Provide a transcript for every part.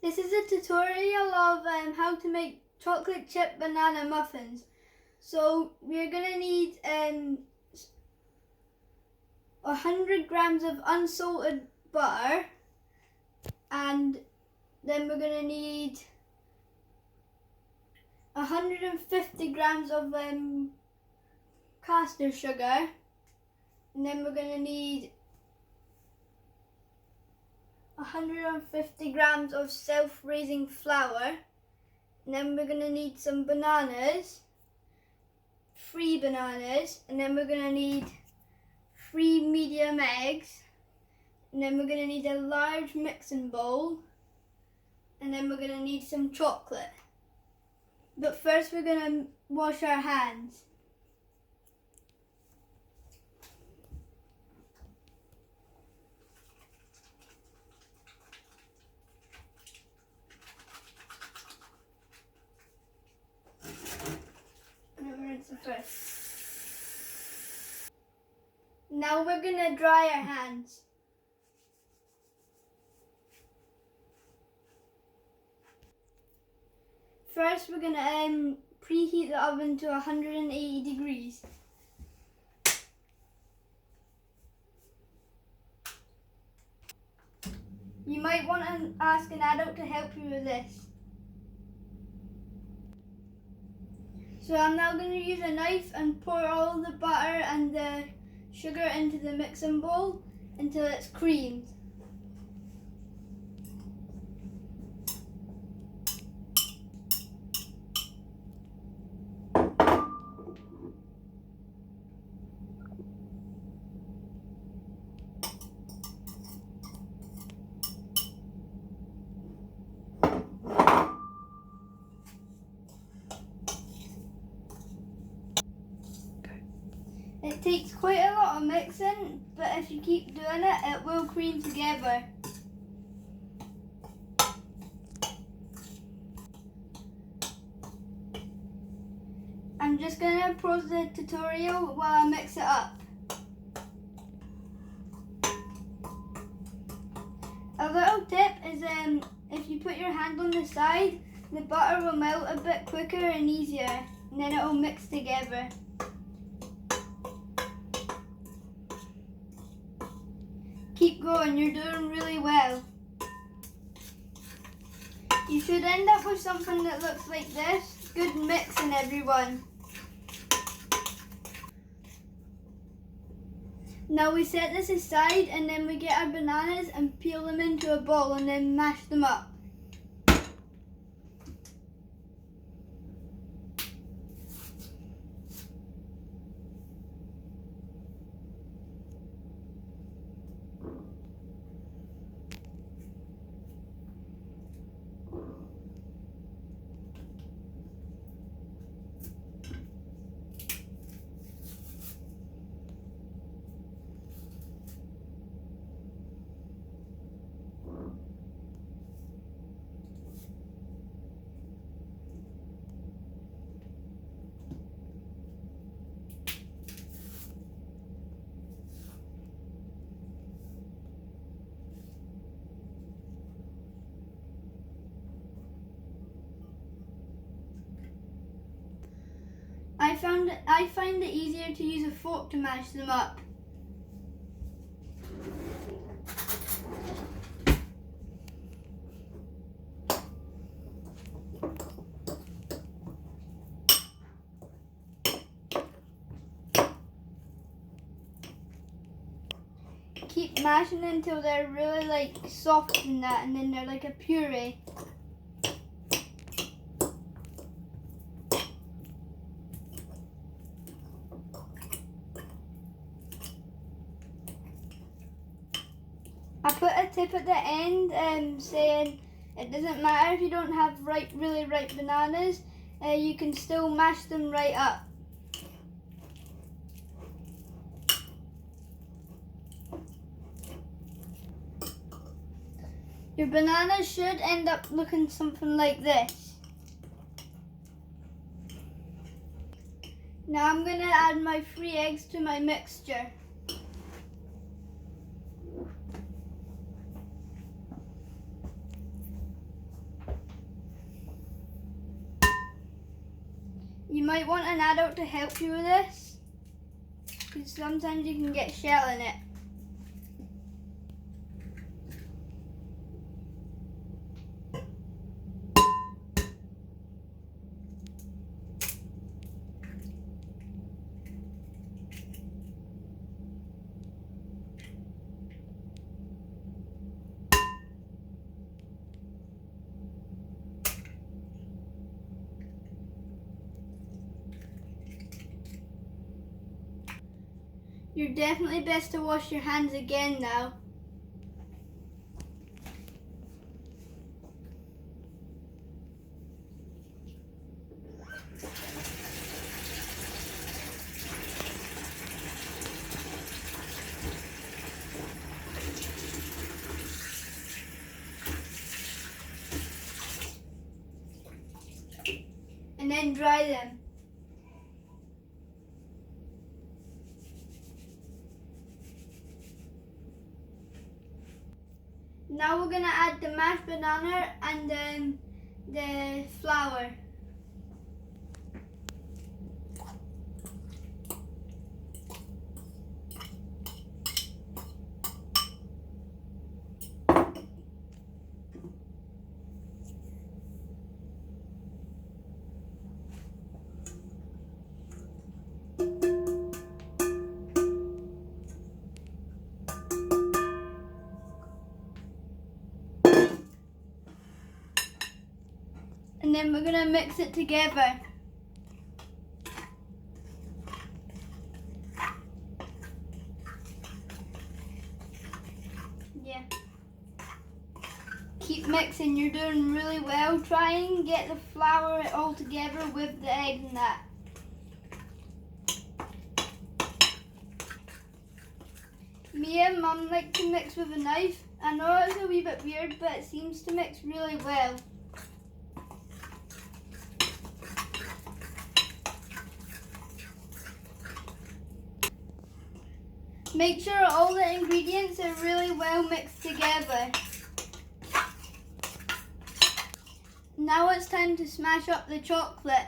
This is a tutorial of how to make chocolate chip banana muffins. So we're going to need 100 grams of unsalted butter, and then we're going to need 150 grams of caster sugar, and then we're going to need 150 grams of self-raising flour, and then we're going to need some bananas, 3 bananas, and then we're going to need 3 medium eggs, and then we're going to need a large mixing bowl, and then we're going to need some chocolate. But first we're going to wash our hands. Now we're going to dry our hands. First we're going to preheat the oven to 180 degrees. You might want to ask an adult to help you with this. So I'm now going to use a knife and pour all the butter and the sugar into the mixing bowl until it's creamed. It takes quite a lot of mixing, but if you keep doing it, it will cream together. I'm just going to pause the tutorial while I mix it up. A little tip is if you put your hand on the side, the butter will melt a bit quicker and easier, and then it will mix together. Keep going, you're doing really well. You should end up with something that looks like this. Good mixing, everyone. Now we set this aside, and then we get our bananas and peel them into a bowl and then mash them up. I find it easier to use a fork to mash them up. Keep mashing until they're really soft and that, and then they're like a puree. I put a tip at the end saying it doesn't matter if you don't have really ripe bananas, you can still mash them right up. Your bananas should end up looking something like this. Now I'm going to add my 3 eggs to my mixture. You might want an adult to help you with this, because sometimes you can get shell in it. You're definitely best to wash your hands again now. And then dry them. Now we're gonna add the mashed banana and then the flour. And then we're gonna mix it together. Yeah. Keep mixing, you're doing really well. Try and get the flour all together with the eggs and that. Me and Mum like to mix with a knife. I know it's a wee bit weird, but it seems to mix really well. Make sure all the ingredients are really well mixed together. Now it's time to smash up the chocolate.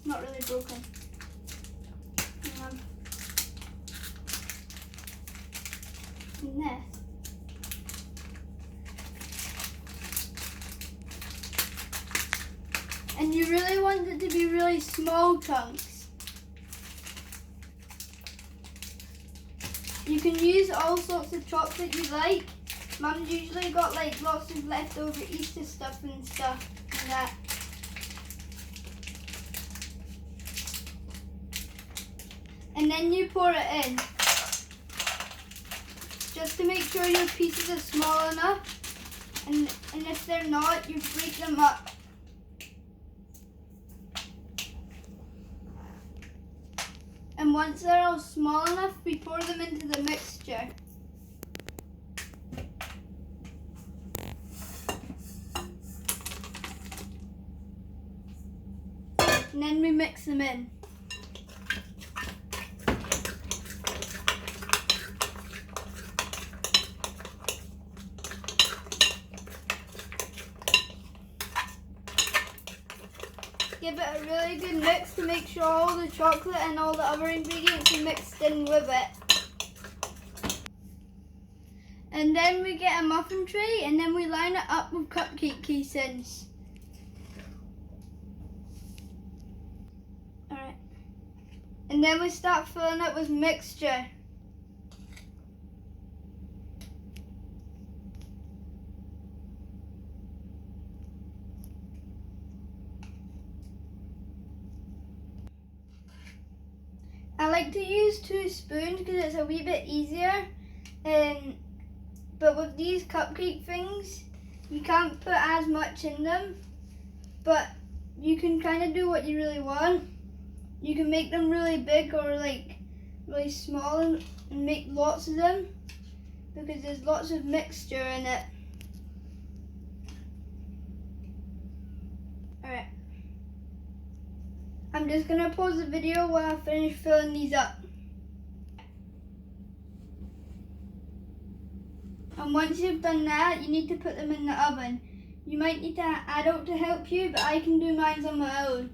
Not really broken. And this. And you really want it to be really small chunks. You can use all sorts of chocolate you like. Mum's usually got like lots of leftover Easter stuff and stuff and that. And then you pour it in. Just to make sure your pieces are small enough. And if they're not, you break them up. And once they're all small enough, we pour them into the mixture. And then we mix them in. Give it a really good mix to make sure all the chocolate and all the other ingredients are mixed in with it. And then we get a muffin tray and then we line it up with cupcake casings. Alright. And then we start filling it with mixture. I like to use 2 spoons because it's a wee bit easier. But with these cupcake things, you can't put as much in them. But you can kind of do what you really want. You can make them really big or like really small and make lots of them because there's lots of mixture in it. Alright. I'm just going to pause the video while I finish filling these up. And once you've done that, you need to put them in the oven. You might need an adult to help you, but I can do mine on my own.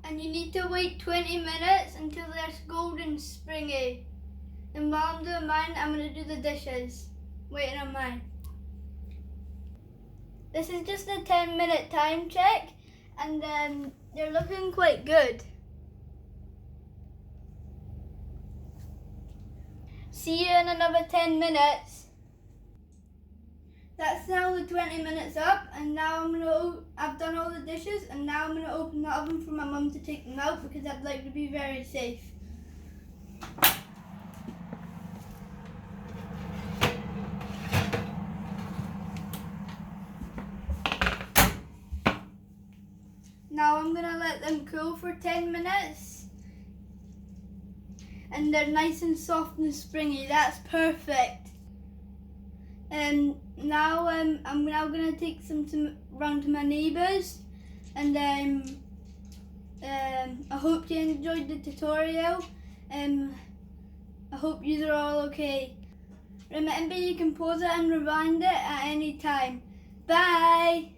And you need to wait 20 minutes until they're golden springy. And while I'm doing mine, I'm going to do the dishes. Waiting on mine. This is just a 10-minute time check, and they're looking quite good. See you in another 10 minutes. That's now the 20 minutes up, and now I've done all the dishes, and now I'm going to open the oven for my mum to take them out because I'd like to be very safe. Now I'm going to let them cool for 10 minutes. And they're nice and soft and springy. That's perfect. And now I'm now going to take some round to my neighbours. And I hope you enjoyed the tutorial. I hope you are all okay. Remember, you can pause it and rewind it at any time. Bye!